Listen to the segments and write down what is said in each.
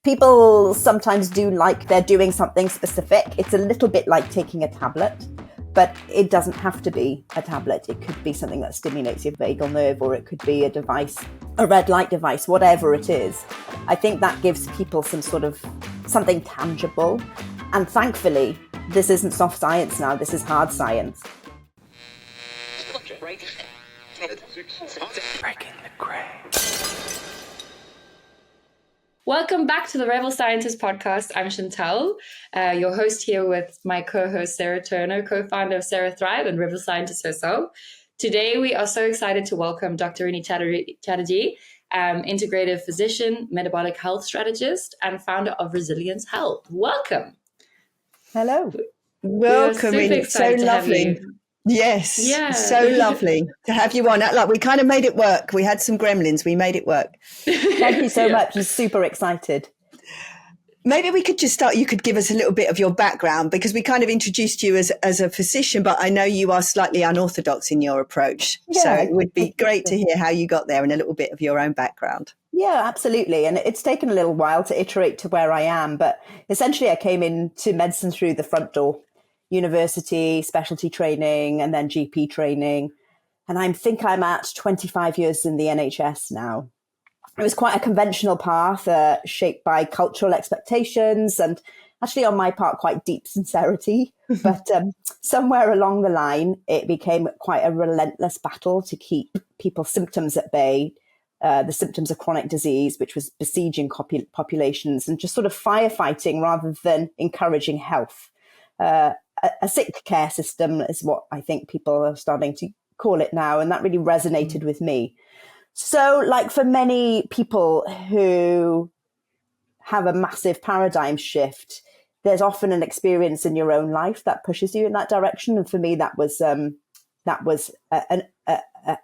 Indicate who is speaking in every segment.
Speaker 1: People sometimes do like they're doing something specific. It's a little bit like taking a tablet, but it doesn't have to be a tablet. It could be something that stimulates your vagal nerve, or it could be a device, a red light device, whatever it is. I think that gives people some sort of something tangible. And thankfully, this isn't soft science now. This is hard science.
Speaker 2: Breaking the grey.
Speaker 3: Welcome back to the Rebel Scientist podcast. I'm Chantal, your host here with my co-host Sarah Turner, co-founder of Sarah Thrive and Rebel Scientist herself. Today, we are so excited to welcome Dr Rini Chatterjee, integrative physician, metabolic health strategist, and founder of Resilience Health. Welcome.
Speaker 1: Hello.
Speaker 4: Welcome. It's so lovely. Yes, yeah. So lovely to have you on. Like, we kind of made it work. We had some gremlins. We made it work.
Speaker 1: Thank you so much. I'm super excited.
Speaker 4: Maybe we could just start. You could give us a little bit of your background, because we kind of introduced you as a physician, but I know you are slightly unorthodox in your approach. Yeah, so it would be great to hear how you got there and a little bit of your own background.
Speaker 1: Yeah, absolutely. And it's taken a little while to iterate to where I am. But essentially, I came into medicine through the front door. University, specialty training, and then GP training. And I think I'm at 25 years in the NHS now. It was quite a conventional path, shaped by cultural expectations and actually on my part, quite deep sincerity. But somewhere along the line, it became quite a relentless battle to keep people's symptoms at bay, the symptoms of chronic disease, which was besieging populations, and just sort of firefighting rather than encouraging health. A sick care system is what I think people are starting to call it now. And that really resonated with me. So like for many people who have a massive paradigm shift, there's often an experience in your own life that pushes you in that direction. And for me, that was a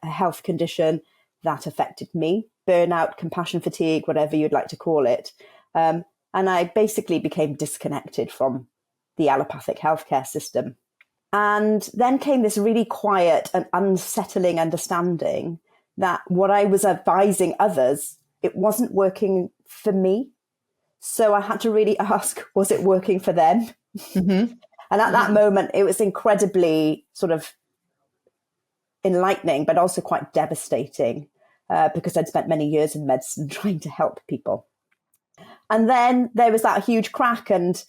Speaker 1: health condition that affected me, burnout, compassion fatigue, whatever you'd like to call it. And I basically became disconnected from the allopathic healthcare system. And then came this really quiet and unsettling understanding that what I was advising others, it wasn't working for me. So I had to really ask, was it working for them? Mm-hmm. And at that moment, it was incredibly sort of enlightening, but also quite devastating, because I'd spent many years in medicine trying to help people. And then there was that huge crack, and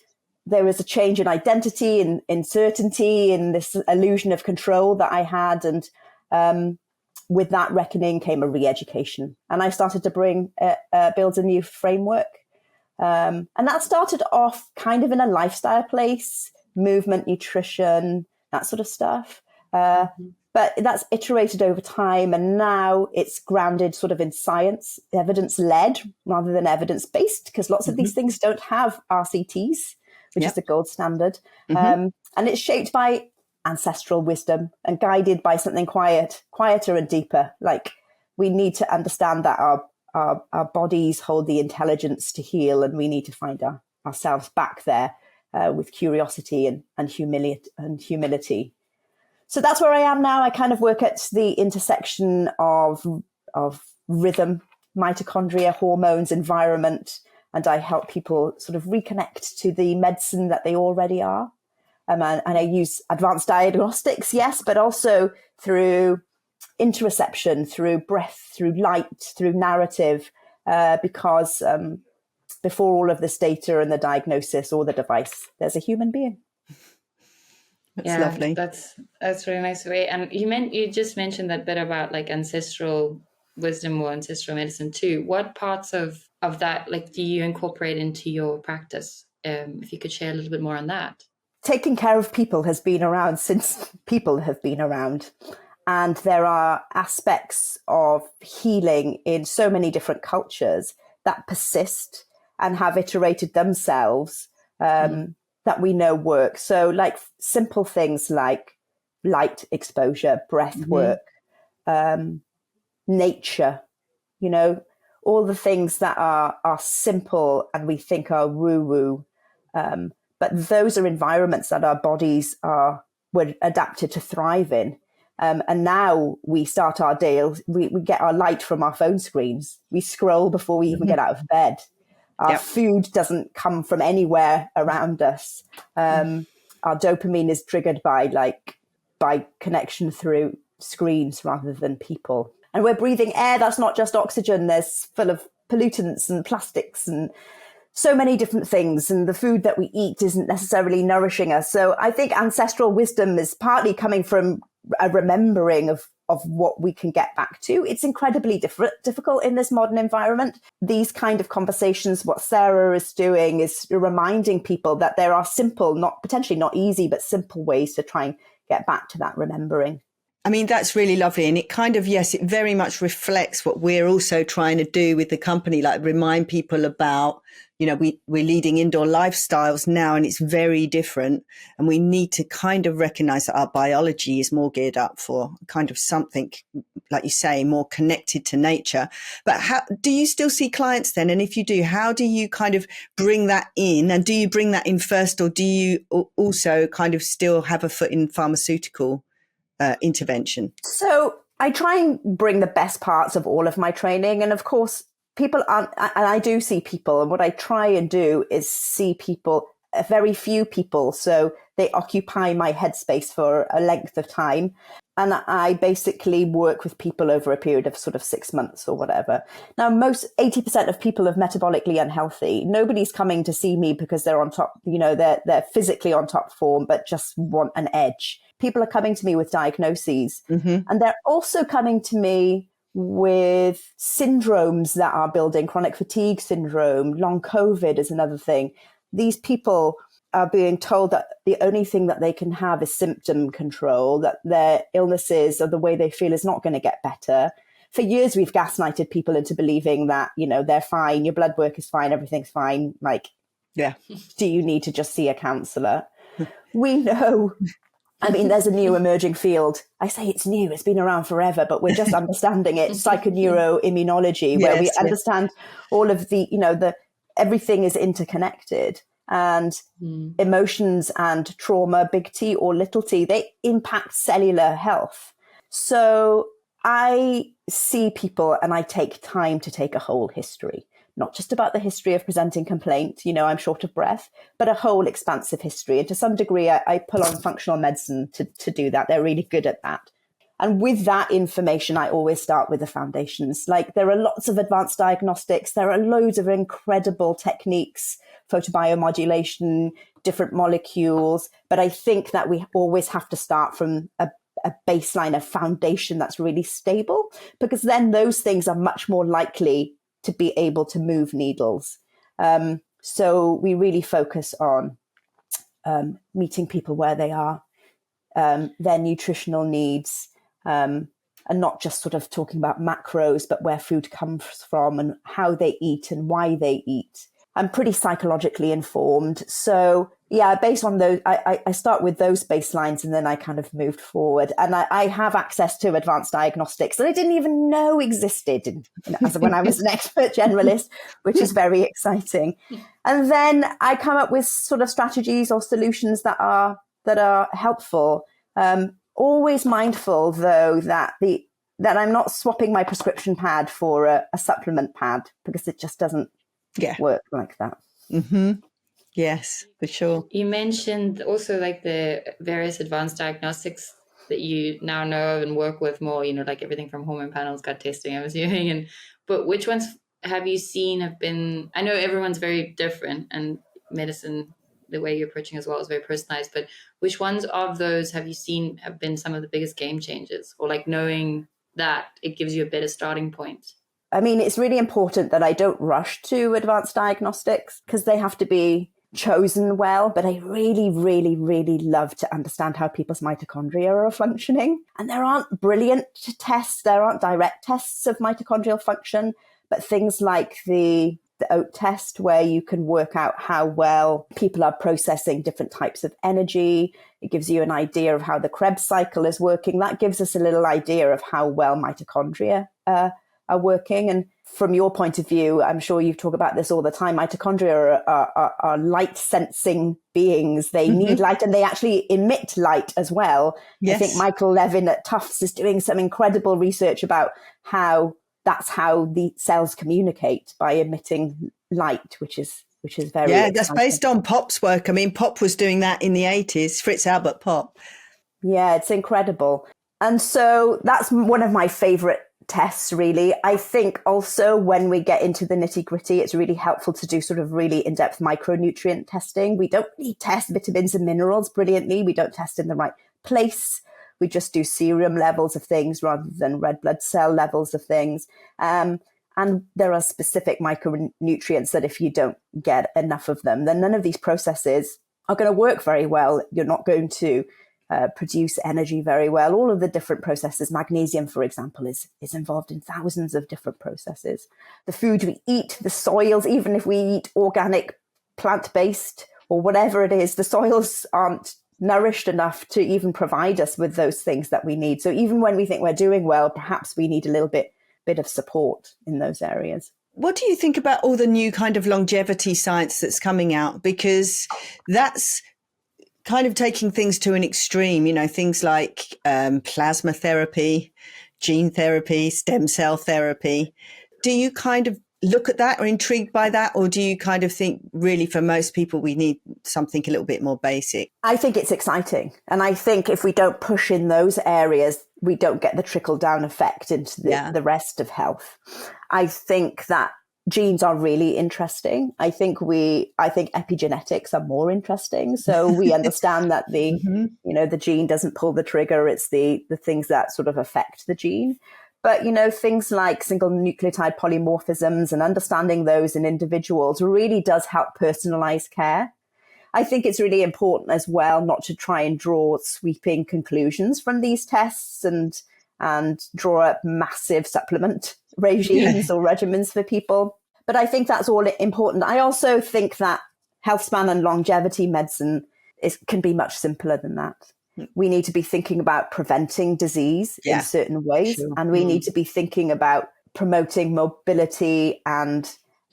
Speaker 1: there was a change in identity and uncertainty in this illusion of control that I had. And with that reckoning came a re-education. And I started to build a new framework. And that started off kind of in a lifestyle place, movement, nutrition, that sort of stuff. But that's iterated over time. And now it's grounded sort of in science, evidence-led rather than evidence-based, because lots of these things don't have RCTs, which is the gold standard. And it's shaped by ancestral wisdom and guided by something quieter and deeper. Like, we need to understand that our bodies hold the intelligence to heal, and we need to find ourselves back there with curiosity and humility. So that's where I am now. I kind of work at the intersection of rhythm, mitochondria, hormones, environment, and I help people sort of reconnect to the medicine that they already are. And I use advanced diagnostics, yes, but also through interoception, through breath, through light, through narrative, because before all of this data and the diagnosis or the device, there's a human being.
Speaker 4: That's lovely.
Speaker 3: That's really nice way. And you just mentioned that bit about like ancestral wisdom or ancestral medicine too. What parts of that do you incorporate into your practice? If you could share a little bit more on that.
Speaker 1: Taking care of people has been around since people have been around. And there are aspects of healing in so many different cultures that persist and have iterated themselves that we know work. So like simple things like light exposure, breath work, nature, all the things that are simple and we think are woo-woo. But those are environments that our bodies were adapted to thrive in. And now we start our day, we get our light from our phone screens. We scroll before we even get out of bed. Our food doesn't come from anywhere around us. Our dopamine is triggered by connection through screens rather than people. And we're breathing air that's not just oxygen. There's full of pollutants and plastics and so many different things. And the food that we eat isn't necessarily nourishing us. So I think ancestral wisdom is partly coming from a remembering of what we can get back to. It's incredibly difficult in this modern environment. These kind of conversations, what Sarah is doing is reminding people that there are simple, potentially not easy, but simple ways to try and get back to that remembering.
Speaker 4: I mean, that's really lovely. And it kind of, yes, it very much reflects what we're also trying to do with the company, like remind people about, we're leading indoor lifestyles now, and it's very different. And we need to kind of recognize that our biology is more geared up for kind of something, like you say, more connected to nature. But how do you still see clients then? And if you do, how do you kind of bring that in? And do you bring that in first, or do you also kind of still have a foot in pharmaceutical intervention?
Speaker 1: So I try and bring the best parts of all of my training. And of course, people aren't, and I do see people. And what I try and do is see people, very few people. So they occupy my headspace for a length of time. And I basically work with people over a period of sort of 6 months or whatever. Now, 80% of people are metabolically unhealthy. Nobody's coming to see me because they're on top, they're physically on top form, but just want an edge. People are coming to me with diagnoses, and they're also coming to me with syndromes that are building. Chronic fatigue syndrome, long COVID is another thing. These people are being told that the only thing that they can have is symptom control, that their illnesses or the way they feel is not going to get better. For years, we've gaslighted people into believing that, they're fine, your blood work is fine, everything's fine. Do you need to just see a counsellor? We know. There's a new emerging field. I say it's new, it's been around forever, but we're just understanding it. Psychoneuroimmunology, where we understand all of the everything is interconnected, and emotions and trauma, big T or little t, they impact cellular health. So I see people and I take time to take a whole history. Not just about the history of presenting complaint, I'm short of breath, but a whole expansive history. And to some degree, I pull on functional medicine to do that. They're really good at that. And with that information, I always start with the foundations. Like, there are lots of advanced diagnostics. There are loads of incredible techniques, photobiomodulation, different molecules. But I think that we always have to start from a baseline, a foundation that's really stable, because then those things are much more likely to be able to move needles. So we really focus on meeting people where they are, their nutritional needs, and not just sort of talking about macros, but where food comes from and how they eat and why they eat. I'm pretty psychologically informed. So yeah, based on those, I start with those baselines, and then I kind of moved forward. And I have access to advanced diagnostics that I didn't even know existed when I was an expert generalist, which is very exciting. And then I come up with sort of strategies or solutions that are helpful. Always mindful, though, that I'm not swapping my prescription pad for a supplement pad, because it just doesn't work like that.
Speaker 4: Mm-hmm. Yes, for sure.
Speaker 3: You mentioned also like the various advanced diagnostics that you now know of and work with more, like everything from hormone panels, gut testing, I'm assuming. But which ones have you seen have been, I know everyone's very different, and medicine, the way you're approaching as well, is very personalized, but which ones of those have you seen have been some of the biggest game changers, or like knowing that it gives you a better starting point?
Speaker 1: It's really important that I don't rush to advanced diagnostics, because they have to be chosen well. But I really, really, really love to understand how people's mitochondria are functioning. And there aren't brilliant tests. There aren't direct tests of mitochondrial function, but things like the oat test, where you can work out how well people are processing different types of energy. It gives you an idea of how the Krebs cycle is working. That gives us a little idea of how well mitochondria are working. And from your point of view, I'm sure you talk about this all the time, mitochondria are light sensing beings. They need light, and they actually emit light as well. Yes. I think Michael Levin at Tufts is doing some incredible research about how that's how the cells communicate, by emitting light, which is very
Speaker 4: that's
Speaker 1: exciting.
Speaker 4: based on Pop's work. I mean, Pop was doing that in the 80s, Fritz Albert Pop.
Speaker 1: Yeah, it's incredible. And so that's one of my favorite tests, really. I think also when we get into the nitty gritty, it's really helpful to do sort of really in-depth micronutrient testing. We don't really test vitamins and minerals brilliantly. We don't test in the right place. We just do serum levels of things rather than red blood cell levels of things. And there are specific micronutrients that if you don't get enough of them, then none of these processes are going to work very well. You're not going to produce energy very well. All of the different processes, magnesium, for example, is involved in thousands of different processes. The food we eat, the soils, even if we eat organic, plant-based, or whatever it is, the soils aren't nourished enough to even provide us with those things that we need. So even when we think we're doing well, perhaps we need a little bit of support in those areas.
Speaker 4: What do you think about all the new kind of longevity science that's coming out? Because that's kind of taking things to an extreme, things like plasma therapy, gene therapy, stem cell therapy. Do you kind of look at that or intrigued by that? Or do you kind of think really for most people, we need something a little bit more basic?
Speaker 1: I think it's exciting. And I think if we don't push in those areas, we don't get the trickle down effect into the rest of health. I think that genes are really interesting. I think epigenetics are more interesting. So we understand that the the gene doesn't pull the trigger. It's the things that sort of affect the gene. But, things like single nucleotide polymorphisms and understanding those in individuals really does help personalize care. I think it's really important as well not to try and draw sweeping conclusions from these tests and draw up massive supplement regimes or regimens for people. But I think that's all important. I also think that healthspan and longevity medicine can be much simpler than that. We need to be thinking about preventing disease in certain ways. Sure. And we need to be thinking about promoting mobility and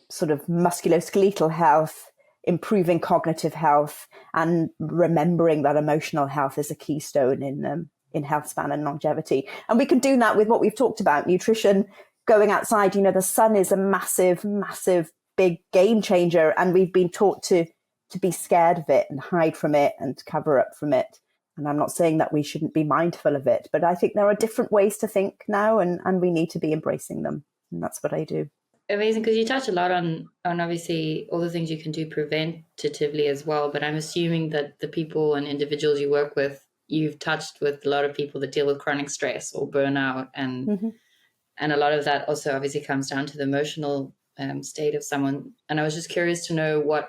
Speaker 1: sort of musculoskeletal health, improving cognitive health, and remembering that emotional health is a keystone in healthspan and longevity. And we can do that with what we've talked about, nutrition, going outside. The sun is a massive, massive, big game changer. And we've been taught to be scared of it and hide from it and cover up from it. And I'm not saying that we shouldn't be mindful of it, but I think there are different ways to think now, and we need to be embracing them. And that's what I do.
Speaker 3: Amazing, because you touch a lot on obviously all the things you can do preventatively as well. But I'm assuming that the people and individuals you work with, you've touched with a lot of people that deal with chronic stress or burnout. And a lot of that also obviously comes down to the emotional state of someone. And I was just curious to know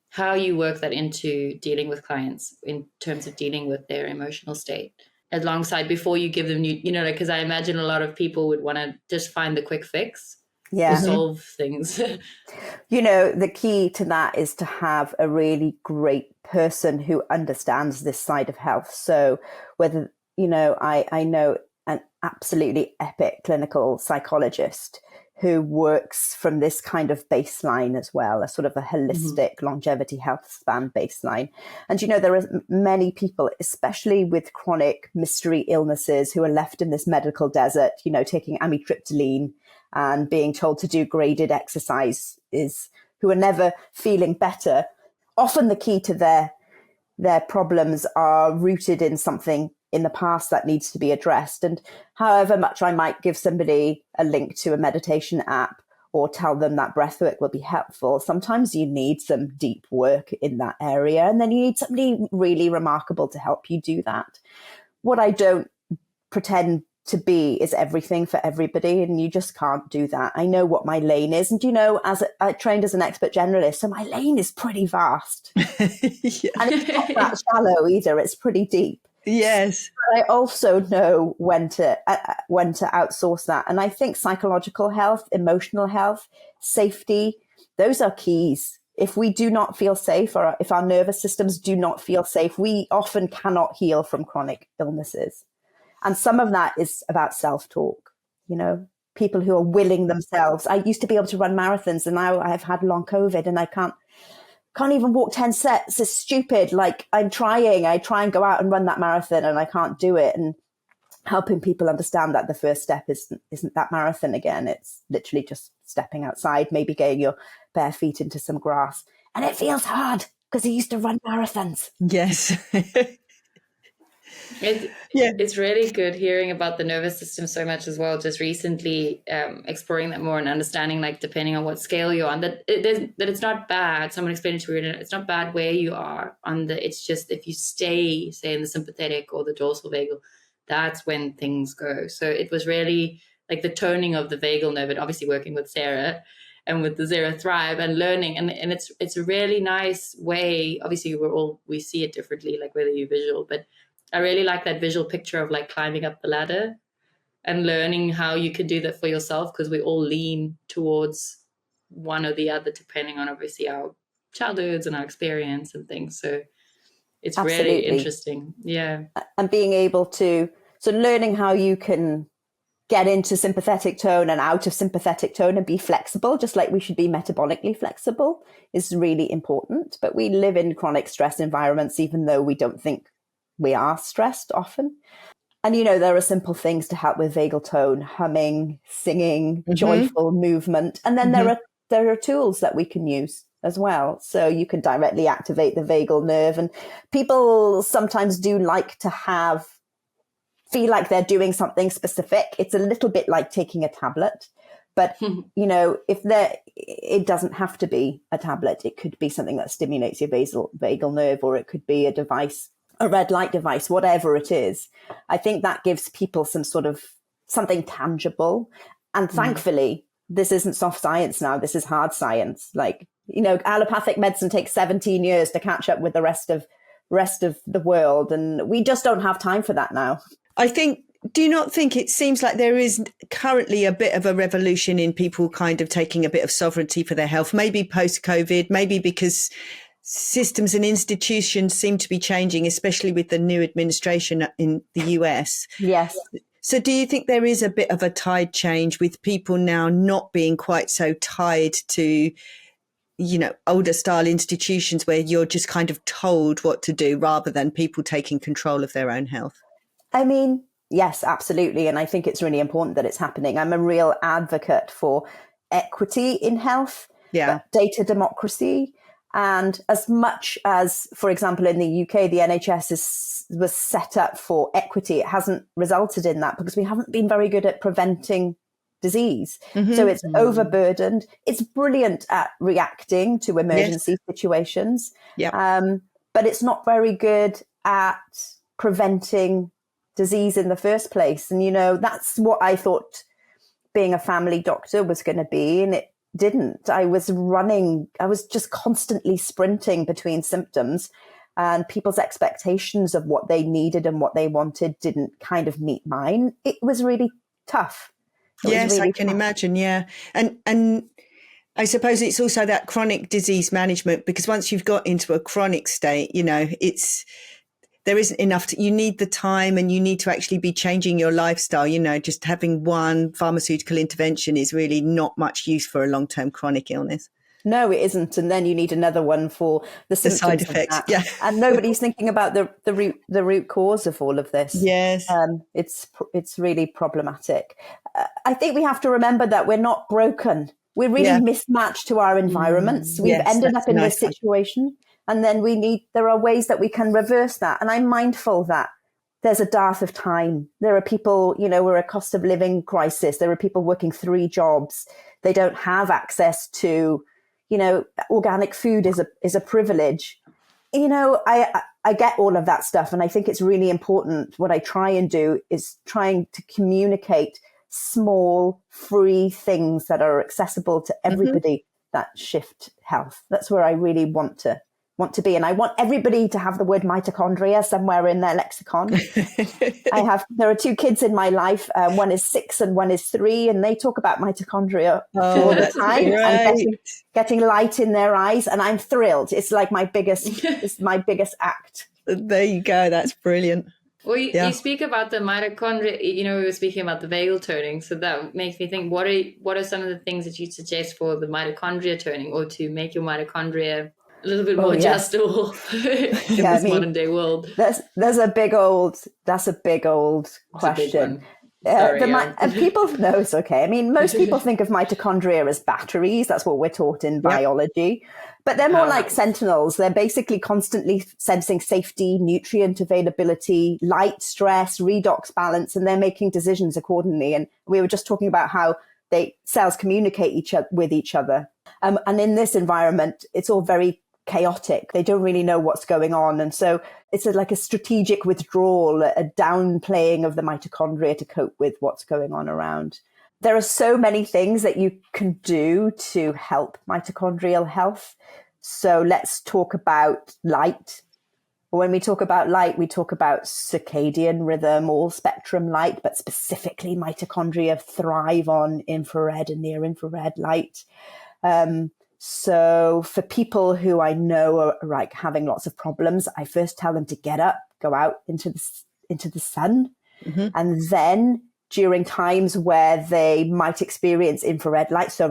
Speaker 3: how you work that into dealing with clients in terms of dealing with their emotional state alongside before you give them because I imagine a lot of people would want to just find the quick fix to solve things.
Speaker 1: The key to that is to have a really great person who understands this side of health. So whether, I know an absolutely epic clinical psychologist who works from this kind of baseline as well, a sort of a holistic longevity health span baseline. And, there are many people, especially with chronic mystery illnesses, who are left in this medical desert, taking amitriptyline and being told to do graded exercises, who are never feeling better. Often the key to their problems are rooted in something in the past that needs to be addressed. And however much I might give somebody a link to a meditation app or tell them that breathwork will be helpful, sometimes you need some deep work in that area. And then you need somebody really remarkable to help you do that. What I don't pretend to be is everything for everybody, and you just can't do that. I know what my lane is. And, I trained as an expert generalist, so my lane is pretty vast. And it's not that shallow either. It's pretty deep.
Speaker 4: Yes.
Speaker 1: But I also know when to outsource that. And I think psychological health, emotional health, safety, those are keys. If we do not feel safe, or if our nervous systems do not feel safe, we often cannot heal from chronic illnesses. And some of that is about self-talk, people who are willing themselves. I used to be able to run marathons, and now I've had long COVID and I can't even walk 10 sets. It's stupid. Like I try and go out and run that marathon and I can't do it. And helping people understand that the first step isn't that marathon again. It's literally just stepping outside, maybe getting your bare feet into some grass. And it feels hard because he used to run marathons.
Speaker 4: Yes.
Speaker 3: It's really good hearing about the nervous system so much as well. Just recently exploring that more and understanding, like, depending on what scale you're on, that it's not bad. Someone explained it to me, it's not bad where you are on the, it's just if you stay, say, in the sympathetic or the dorsal vagal, that's when things go. So it was really like the toning of the vagal nerve, and obviously working with Sarah and with the Zero Thrive and learning. And it's a really nice way. Obviously we see it differently, like whether you're visual, but I really like that visual picture of like climbing up the ladder and learning how you could do that for yourself, because we all lean towards one or the other depending on obviously our childhoods and our experience and things. So it's
Speaker 1: Absolutely.
Speaker 3: really interesting. Yeah.
Speaker 1: And being able to, so learning how you can get into sympathetic tone and out of sympathetic tone and be flexible, just like we should be metabolically flexible, is really important. But we live in chronic stress environments, even though we don't think we are stressed often. And, there are simple things to help with vagal tone: humming, singing, joyful movement. And then there are tools that we can use as well. So you can directly activate the vagal nerve. And people sometimes do like to feel like they're doing something specific. It's a little bit like taking a tablet. But, it doesn't have to be a tablet. It could be something that stimulates your vagal nerve, or it could be a device, a red light device, whatever it is. I think that gives people some sort of something tangible. And thankfully, this isn't soft science now. This is hard science. Like, allopathic medicine takes 17 years to catch up with the rest of the world. And we just don't have time for that now.
Speaker 4: I think, do you not think it seems like there is currently a bit of a revolution in people kind of taking a bit of sovereignty for their health, maybe post-COVID, maybe because systems and institutions seem to be changing, especially with the new administration in the US.
Speaker 1: Yes.
Speaker 4: So do you think there is a bit of a tide change with people now not being quite so tied to, older style institutions where you're just kind of told what to do rather than people taking control of their own health?
Speaker 1: I mean, yes, absolutely. And I think it's really important that it's happening. I'm a real advocate for equity in health, data democracy. And as much as, for example, in the UK, the NHS was set up for equity, it hasn't resulted in that because we haven't been very good at preventing disease. So it's overburdened. It's brilliant at reacting to emergency situations, but it's not very good at preventing disease in the first place. And, that's what I thought being a family doctor was going to be. And it didn't. I was just constantly sprinting between symptoms, and people's expectations of what they needed and what they wanted didn't kind of meet mine. It was really tough.
Speaker 4: Yes, I can imagine. Yeah. And I suppose it's also that chronic disease management, because once you've got into a chronic state, there isn't enough. You need the time, and you need to actually be changing your lifestyle. Just having one pharmaceutical intervention is really not much use for a long-term chronic illness.
Speaker 1: No, it isn't. And then you need another one for the symptoms,
Speaker 4: side effects. Yeah.
Speaker 1: And nobody's thinking about the root cause of all of this.
Speaker 4: Yes.
Speaker 1: It's really problematic. I think we have to remember that we're not broken. We're really mismatched to our environments. We've ended up in this situation. And then there are ways that we can reverse that. And I'm mindful that there's a dearth of time. There are people, we're a cost of living crisis. There are people working 3 jobs. They don't have access to, organic food is a privilege. I get all of that stuff. And I think it's really important. What I try and do is trying to communicate small, free things that are accessible to everybody that shift health. That's where I really want to be. And I want everybody to have the word mitochondria somewhere in their lexicon. There are 2 kids in my life. One is 6 and one is 3, and they talk about mitochondria all the time. And getting light in their eyes, and I'm thrilled. It's like my biggest act.
Speaker 4: There you go. That's brilliant.
Speaker 3: Well, you speak about the mitochondria, we were speaking about the vagal toning. So that makes me think, what are some of the things that you suggest for the mitochondria toning, or to make your mitochondria a little bit more adjustable in this modern day world?
Speaker 1: That's a big old question.
Speaker 3: Sorry.
Speaker 1: And people know it's okay. I mean, most people think of mitochondria as batteries. That's what we're taught in biology. But they're more like sentinels. They're basically constantly sensing safety, nutrient availability, light, stress, redox balance, and they're making decisions accordingly. And we were just talking about how cells communicate with each other. And in this environment, it's all very chaotic. They don't really know what's going on. And so it's like a strategic withdrawal, a downplaying of the mitochondria to cope with what's going on around. There are so many things that you can do to help mitochondrial health. So let's talk about light. When we talk about light, we talk about circadian rhythm, all spectrum light, but specifically mitochondria thrive on infrared and near infrared light. So for people who I know are like having lots of problems, I first tell them to get up, go out into the sun. And then during times where they might experience infrared light, so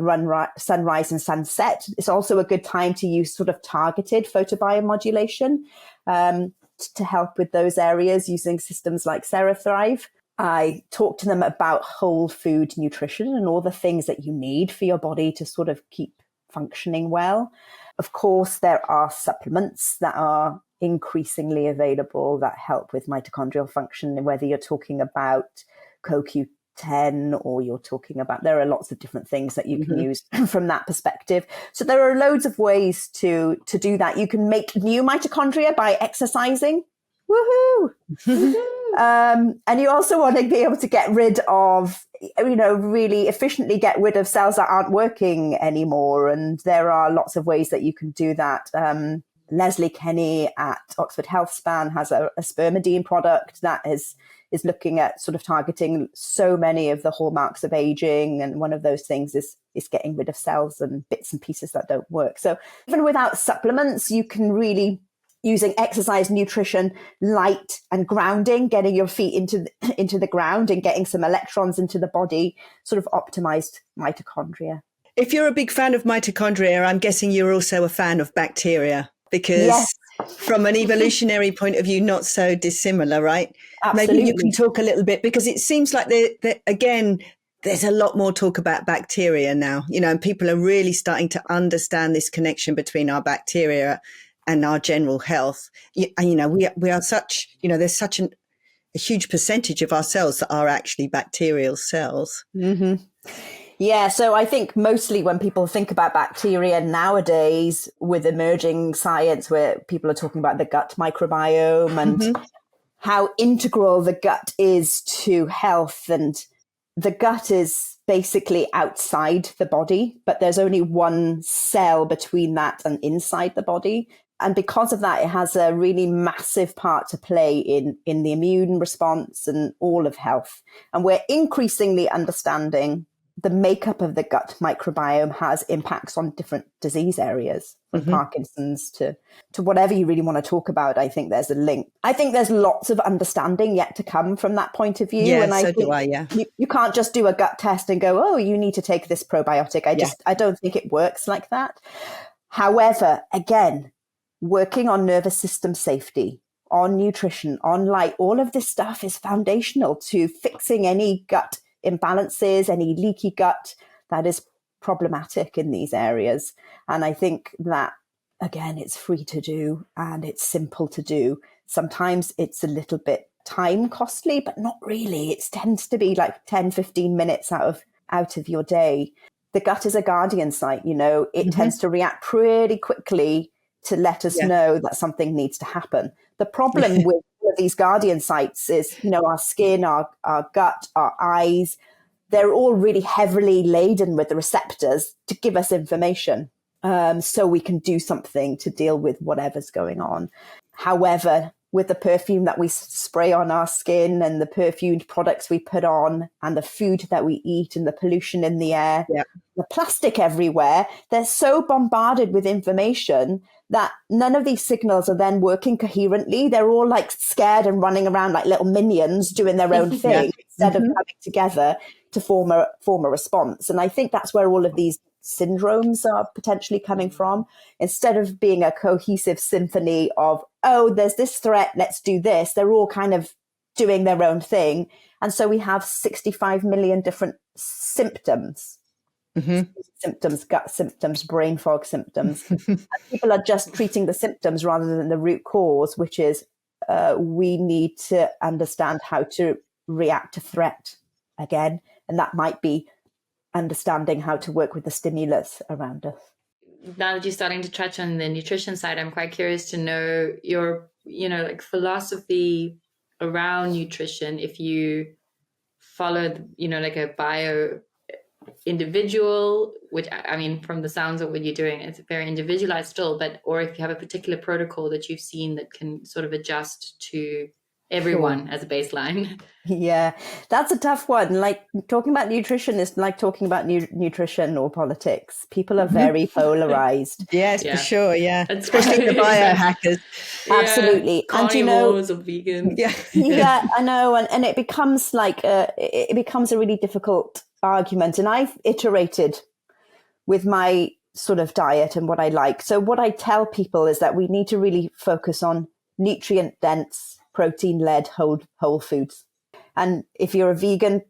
Speaker 1: sunrise and sunset, it's also a good time to use sort of targeted photobiomodulation to help with those areas using systems like SeraThrive. I talk to them about whole food nutrition and all the things that you need for your body to sort of keep functioning well. Of course, there are supplements that are increasingly available that help with mitochondrial function, whether you're talking about CoQ10 or you're talking about, there are lots of different things that you can use from that perspective. So there are loads of ways to do that. You can make new mitochondria by exercising. Woohoo! And you also want to be able to get rid of, really efficiently get rid of cells that aren't working anymore. And there are lots of ways that you can do that. Leslie Kenny at Oxford Healthspan has a spermidine product that is looking at sort of targeting so many of the hallmarks of aging. And one of those things is getting rid of cells and bits and pieces that don't work. So even without supplements, you can really, using exercise, nutrition, light and grounding, getting your feet into the ground and getting some electrons into the body, sort of optimized mitochondria.
Speaker 4: If you're a big fan of mitochondria, I'm guessing you're also a fan of bacteria, because from an evolutionary point of view, not so dissimilar, right?
Speaker 1: Absolutely.
Speaker 4: Maybe you can talk a little bit, because it seems like again, there's a lot more talk about bacteria now, and people are really starting to understand this connection between our bacteria and our general health. We are such, there's such a huge percentage of our cells that are actually bacterial cells.
Speaker 1: Yeah, so I think mostly when people think about bacteria nowadays, with emerging science where people are talking about the gut microbiome and how integral the gut is to health, and the gut is basically outside the body, but there's only one cell between that and inside the body. And because of that, it has a really massive part to play in the immune response and all of health. And we're increasingly understanding the makeup of the gut microbiome has impacts on different disease areas, from Parkinson's to whatever you really want to talk about. I think there's a link. I think there's lots of understanding yet to come from that point of view.
Speaker 4: Yeah,
Speaker 1: and I
Speaker 4: so
Speaker 1: think
Speaker 4: do I, yeah.
Speaker 1: You can't just do a gut test and go, oh, you need to take this probiotic. I don't think it works like that. However, again, working on nervous system safety, on nutrition, on light, all of this stuff is foundational to fixing any gut imbalances, any leaky gut that is problematic in these areas. And I think that, again, it's free to do and it's simple to do. Sometimes it's a little bit time costly, but not really. It tends to be like 10, 15 minutes out of your day. The gut is a guardian site, it tends to react pretty quickly to let us know that something needs to happen. The problem with these guardian sites is, our skin, our gut, our eyes, they're all really heavily laden with the receptors to give us information, so we can do something to deal with whatever's going on. However, with the perfume that we spray on our skin and the perfumed products we put on and the food that we eat and the pollution in the air, the plastic everywhere, they're so bombarded with information that none of these signals are then working coherently. They're all like scared and running around like little minions doing their own thing instead of coming together to form a response. And I think that's where all of these syndromes are potentially coming from. Instead of being a cohesive symphony of, oh, there's this threat, let's do this, they're all kind of doing their own thing. And so we have 65 million different symptoms. Symptoms, gut symptoms, brain fog symptoms. And people are just treating the symptoms rather than the root cause, which is we need to understand how to react to threat again. And that might be understanding how to work with the stimulus around us.
Speaker 3: Now that you're starting to touch on the nutrition side, I'm quite curious to know your, like philosophy around nutrition. If you follow, like a bio individual, which I mean, from the sounds of what you're doing, it's very individualized still, or if you have a particular protocol that you've seen that can sort of adjust to everyone as a baseline.
Speaker 1: Yeah, that's a tough one. Like talking about nutrition is like talking about nutrition or politics. People are very polarized.
Speaker 4: Yes,
Speaker 3: Yeah.
Speaker 4: for sure. Yeah, especially the biohackers.
Speaker 1: Absolutely.
Speaker 3: Carnivores or vegans.
Speaker 1: Yeah, I know. And it becomes like it becomes a really difficult argument. And I've iterated with my sort of diet and what I like. So what I tell people is that we need to really focus on nutrient dense, protein led whole foods. And if you're a vegan,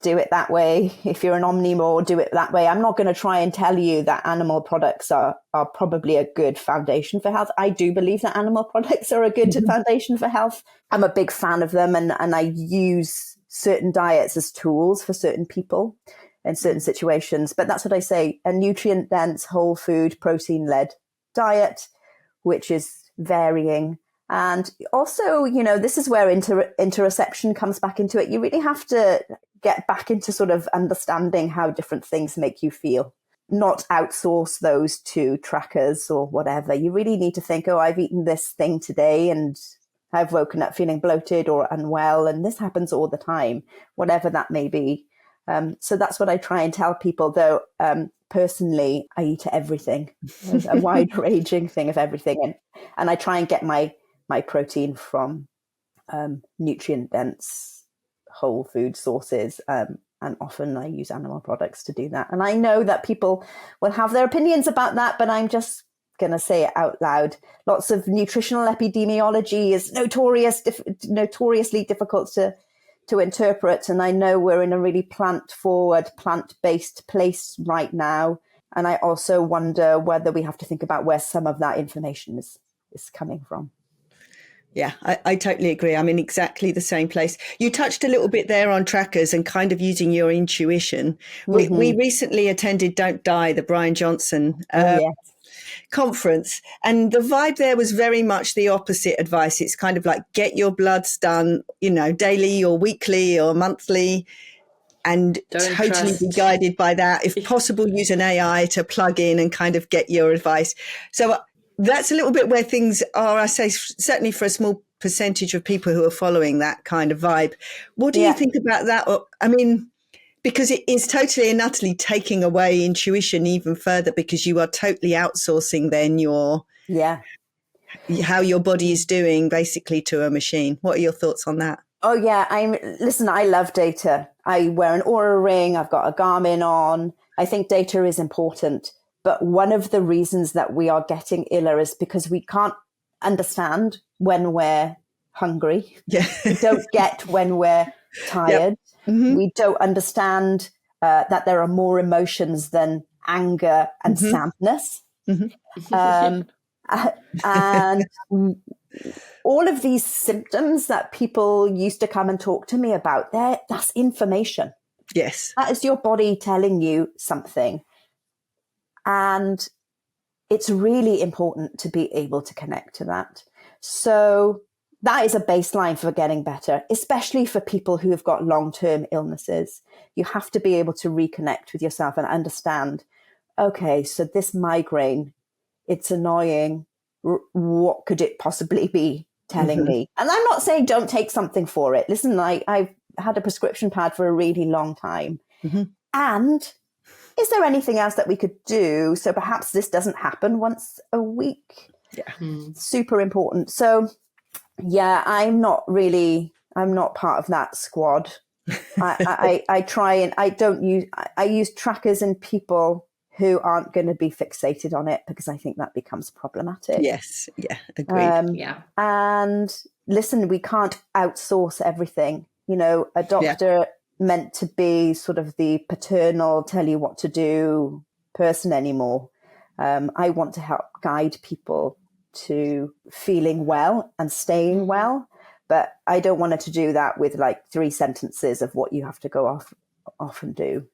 Speaker 1: do it that way. If you're an omnivore, do it that way. I'm not going to try and tell you that animal products are probably a good foundation for health. I do believe that animal products are a good foundation for health. I'm a big fan of them, and I use certain diets as tools for certain people in certain situations. But that's what I say, a nutrient-dense, whole food, protein-led diet, which is varying. And also, this is where interoception comes back into it. You really have to get back into sort of understanding how different things make you feel, not outsource those to trackers or whatever. You really need to think, I've eaten this thing today and I've woken up feeling bloated or unwell. And this happens all the time, whatever that may be. So that's what I try and tell people, though. Personally, I eat everything, a wide ranging thing of everything. And I try and get my protein from nutrient dense whole food sources. And often I use animal products to do that. And I know that people will have their opinions about that, but I'm just going to say it out loud. Lots of nutritional epidemiology is notoriously difficult to interpret. And I know we're in a really plant-forward, plant-based place right now. And I also wonder whether we have to think about where some of that information is coming from.
Speaker 4: Yeah, I totally agree. I'm in exactly the same place. You touched a little bit there on trackers and kind of using your intuition. We recently attended Don't Die, the Brian Johnson conference. And the vibe there was very much the opposite advice. It's kind of like get your bloods done, daily or weekly or monthly, and totally be guided by that. If possible, use an AI to plug in and kind of get your advice. So that's a little bit where things are, I say, certainly for a small percentage of people who are following that kind of vibe. What do you think about that? I mean, because it is totally and utterly taking away intuition even further, because you are totally outsourcing then how your body is doing basically to a machine. What are your thoughts on that?
Speaker 1: Oh yeah, I love data. I wear an Oura ring. I've got a Garmin on. I think data is important. But one of the reasons that we are getting iller is because we can't understand when we're hungry.
Speaker 4: Yeah.
Speaker 1: We don't get when we're tired. Yep. We don't understand that there are more emotions than anger and sadness. And all of these symptoms that people used to come and talk to me about, that's information.
Speaker 4: Yes.
Speaker 1: That is your body telling you something. And it's really important to be able to connect to that. So that is a baseline for getting better, especially for people who have got long-term illnesses. You have to be able to reconnect with yourself and understand, okay, so this migraine, it's annoying. What could it possibly be telling me? And I'm not saying don't take something for it. Listen, I've had a prescription pad for a really long time. And is there anything else that we could do so perhaps this doesn't happen once a week? Super important. So yeah, I'm not part of that squad. I try and I use trackers in people who aren't going to be fixated on it, because I think that becomes problematic.
Speaker 4: Yes. Yeah. Agreed.
Speaker 1: And listen, we can't outsource everything. You know, a doctor meant to be sort of the paternal, tell you what to do person anymore. I want to help guide people to feeling well and staying well, but I don't want to do that with like 3 sentences of what you have to go off and do.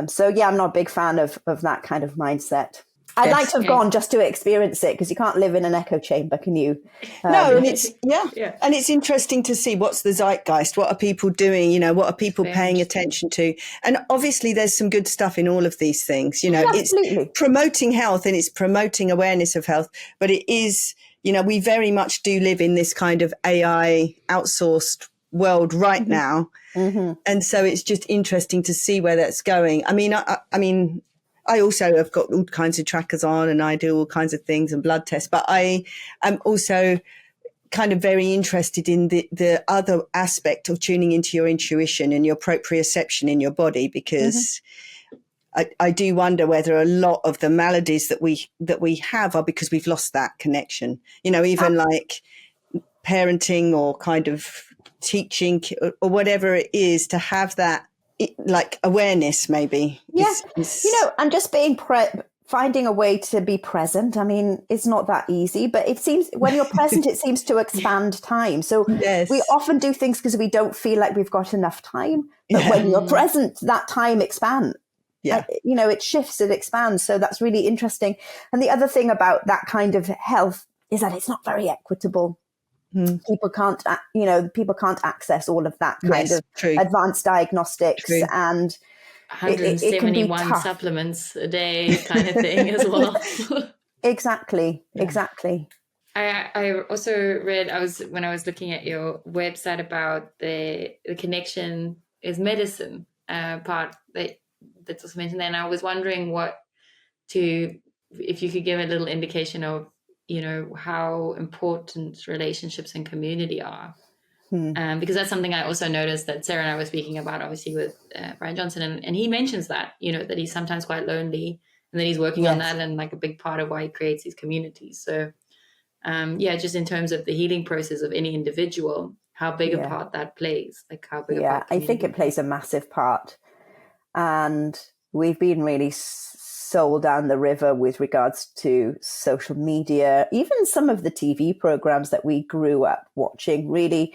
Speaker 1: So yeah, I'm not a big fan of that kind of mindset. I'd like to have gone just to experience it, because you can't live in an echo chamber, can you?
Speaker 4: No, and it's and it's interesting to see what's the zeitgeist. What are people doing? You know, what are people paying attention to? And obviously, there's some good stuff in all of these things. You know, it's promoting health and it's promoting awareness of health, but it is, you know, we very much do live in this kind of AI outsourced world right now, and so it's just interesting to see where that's going. I mean, I also have got all kinds of trackers on and I do all kinds of things and blood tests, but I am also kind of very interested in the other aspect of tuning into your intuition and your proprioception in your body, because I do wonder whether a lot of the maladies that we have are because we've lost that connection, you know, even like parenting or kind of teaching or whatever it is, to have that like awareness maybe.
Speaker 1: You know, and just being finding a way to be present. I mean, it's not that easy, but it seems when you're present, it seems to expand time. So we often do things because we don't feel like we've got enough time. But when you're present, that time expands. You know, it shifts, it expands. So that's really interesting. And the other thing about that kind of health is that it's not very equitable. People can't access all of that kind of advanced diagnostics, and
Speaker 3: 171 supplements a day kind of thing as well.
Speaker 1: Exactly.
Speaker 3: I also read, when I was looking at your website about the connection is medicine part that's also mentioned there, and I was wondering if you could give a little indication of, you know, how important relationships and community are. Because that's something I also noticed that Sarah and I were speaking about, obviously, with Brian Johnson. And he mentions that, you know, that he's sometimes quite lonely and that he's working on that, and like a big part of why he creates these communities. So, just in terms of the healing process of any individual, how big a part that plays, like how big a part.
Speaker 1: I think it plays a massive part. And we've been really sold down the river with regards to social media, even some of the TV programs that we grew up watching. Really,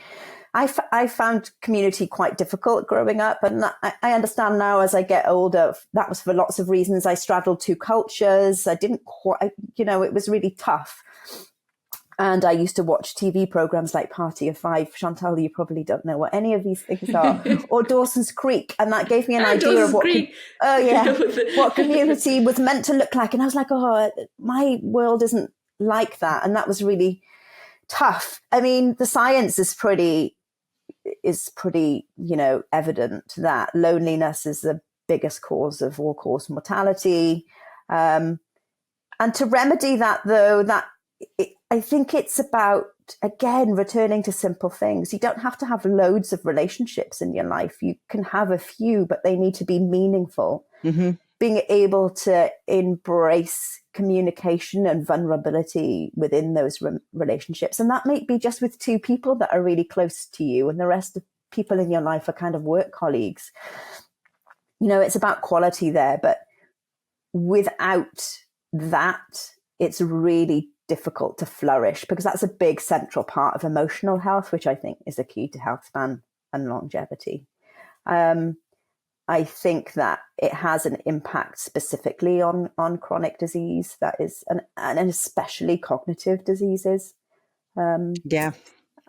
Speaker 1: I found community quite difficult growing up, and I understand now as I get older that was for lots of reasons. I straddled 2 cultures. I didn't quite, you know, it was really tough. And I used to watch TV programs like Party of Five. Chantal, you probably don't know what any of these things are, or Dawson's Creek. And that gave me an idea of what community was meant to look like. And I was like, oh, my world isn't like that. And that was really tough. I mean, the science is pretty, you know, evident that loneliness is the biggest cause of all-cause mortality. And to remedy that, though, I think it's about, again, returning to simple things. You don't have to have loads of relationships in your life. You can have a few, but they need to be meaningful. Being able to embrace communication and vulnerability within those relationships. And that might be just with 2 people that are really close to you, and the rest of people in your life are kind of work colleagues. You know, it's about quality there. But without that, it's really difficult to flourish, because that's a big central part of emotional health, which I think is a key to health span and longevity. I think that it has an impact specifically on chronic disease, that is, and especially cognitive diseases. And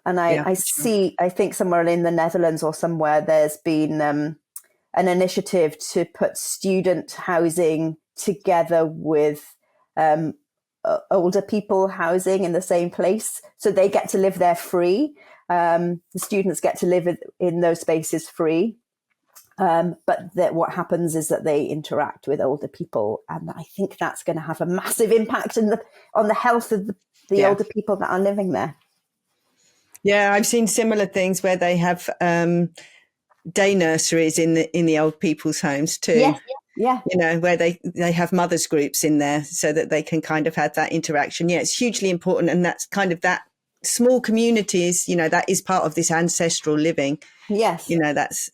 Speaker 1: I think somewhere in the Netherlands or somewhere, there's been an initiative to put student housing together with older people housing in the same place, so they get to live there free. The students get to live in those spaces free, but what happens is that they interact with older people, and I think that's going to have a massive impact on the health of the older people that are living there.
Speaker 4: I've seen similar things where they have day nurseries in the old people's homes too.
Speaker 1: Yeah.
Speaker 4: You know, where they have mothers groups in there so that they can kind of have that interaction. Yeah, it's hugely important. And that's kind of that small communities, that is part of this ancestral living.
Speaker 1: Yes.
Speaker 4: That's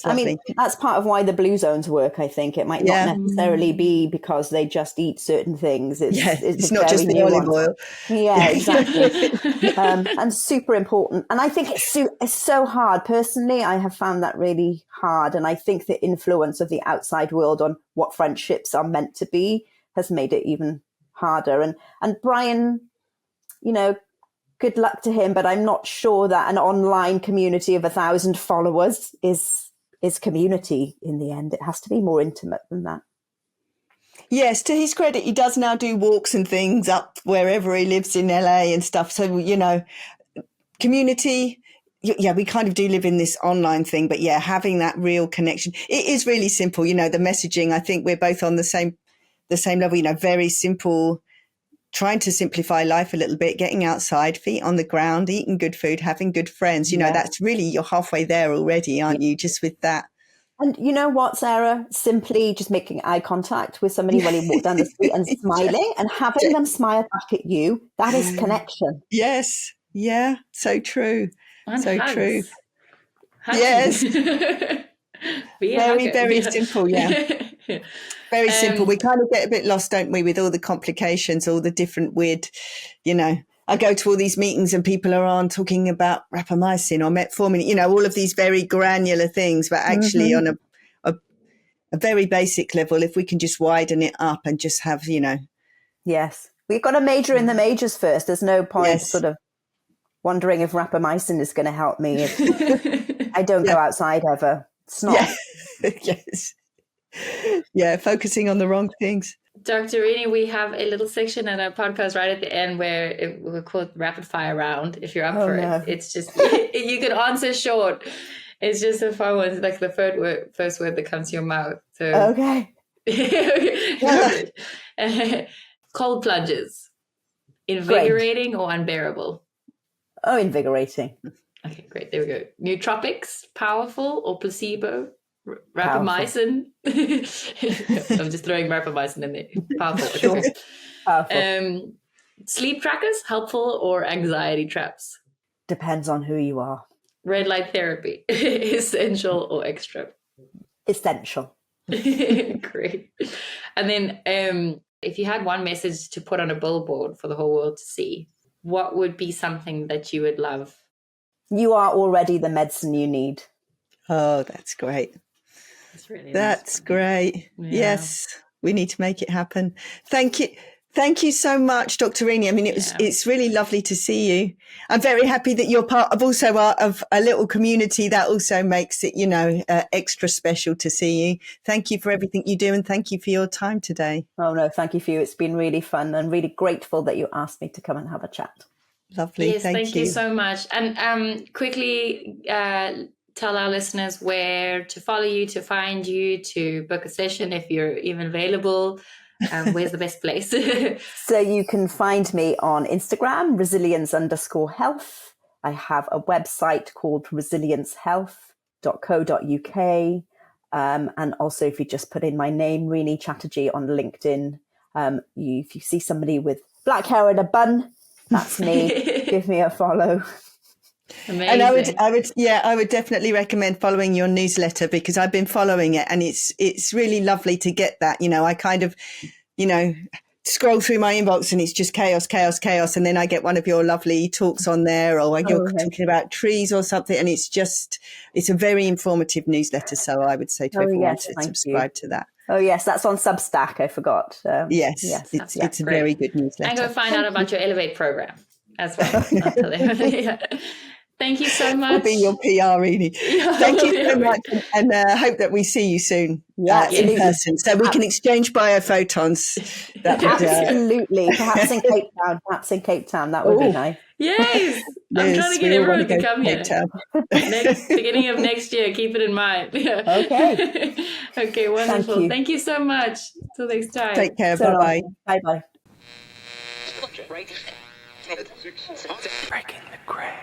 Speaker 4: lovely.
Speaker 1: I mean, that's part of why the blue zones work, I think. It might not necessarily be because they just eat certain things.
Speaker 4: It's not just the olive oil.
Speaker 1: Yeah, exactly. And super important. And I think it's so hard. Personally, I have found that really hard. And I think the influence of the outside world on what friendships are meant to be has made it even harder. And Brian, good luck to him, but I'm not sure that an online community of 1,000 followers is community in the end. It has to be more intimate than that.
Speaker 4: Yes, to his credit, he does now do walks and things up wherever he lives in LA and stuff. So, community, we kind of do live in this online thing, but having that real connection. It is really simple, the messaging. I think we're both on the same level, very simple. Trying to simplify life a little bit, getting outside, feet on the ground, eating good food, having good friends. That's really, you're halfway there already, aren't you? Just with that. And
Speaker 1: you know what, Sarah? Simply just making eye contact with somebody when you walk down the street and smiling and having them smile back at you. That is connection.
Speaker 4: Yes. Yeah. So true.
Speaker 3: And
Speaker 4: so
Speaker 3: hugs.
Speaker 4: True.
Speaker 3: Hugging.
Speaker 4: Yes. Very, very simple. Yeah. Very simple. We kind of get a bit lost, don't we, with all the complications, all the different weird, I go to all these meetings and people are on talking about rapamycin or metformin, all of these very granular things, but actually on a very basic level, if we can just widen it up and just have,
Speaker 1: Yes. We've got to major in the majors first. There's no point sort of wondering if rapamycin is going to help me. I don't go outside ever. It's not.
Speaker 4: Yes. Yeah, focusing on the wrong things.
Speaker 3: Dr. Rini, we have a little section in our podcast right at the end where we'll call it rapid fire round. If you're up for it, it's just, you can answer short. It's just a fun one. It's like the first word that comes to your mouth. So
Speaker 1: okay.
Speaker 3: Cold plunges, invigorating or unbearable?
Speaker 1: Oh, invigorating.
Speaker 3: Okay, great. There we go. Nootropics, powerful or placebo? Rapamycin. I'm just throwing rapamycin in there. Powerful.
Speaker 1: Sure. Powerful.
Speaker 3: Sleep trackers, helpful or anxiety traps?
Speaker 1: Depends on who you are.
Speaker 3: Red light therapy, essential or extra?
Speaker 1: Essential.
Speaker 3: Great. And then if you had one message to put on a billboard for the whole world to see, what would be something that you would love? You are already the medicine you need.
Speaker 4: Oh, that's great. That's great. Yeah. Yes, we need to make it happen. Thank you. Thank you so much, Dr. Rini. I mean, it's really lovely to see you. I'm very happy that you're part of a little community that also makes it, extra special to see you. Thank you for everything you do, and thank you for your time today.
Speaker 1: Oh, no, thank you for you. It's been really fun and really grateful that you asked me to come and have a chat.
Speaker 4: Lovely.
Speaker 3: Yes, thank you so much. And quickly tell our listeners where to follow you, to find you, to book a session if you're even available. Where's the best place?
Speaker 1: So you can find me on Instagram, resilience_health. I have a website called resiliencehealth.co.uk. And also if you just put in my name, Rini Chatterjee, on LinkedIn, if you see somebody with black hair and a bun, that's me. Give me a follow.
Speaker 3: Amazing.
Speaker 4: And I would definitely recommend following your newsletter, because I've been following it, and it's really lovely to get that. I kind of, scroll through my inbox and it's just chaos. And then I get one of your lovely talks on there, or you're talking about trees or something. And it's a very informative newsletter. So I would say to everyone to subscribe to that.
Speaker 1: Oh, yes. That's on Substack. I forgot.
Speaker 4: Yes. It's a very good newsletter.
Speaker 3: And go find out about your Elevate program as well. Thank you so much.
Speaker 4: I'll be your PR, Rini. Thank you so much, and hope that we see you soon in person, so we can exchange biophotons.
Speaker 1: Absolutely. Perhaps in Cape Town. That would be nice.
Speaker 3: Yes. I'm trying to get everyone to come here. Beginning of next year. Keep it in mind.
Speaker 1: Okay.
Speaker 3: Okay, wonderful. Thank you so much. Till next time.
Speaker 4: Take care. Bye-bye.
Speaker 1: Bye-bye.
Speaker 2: Breaking the gray.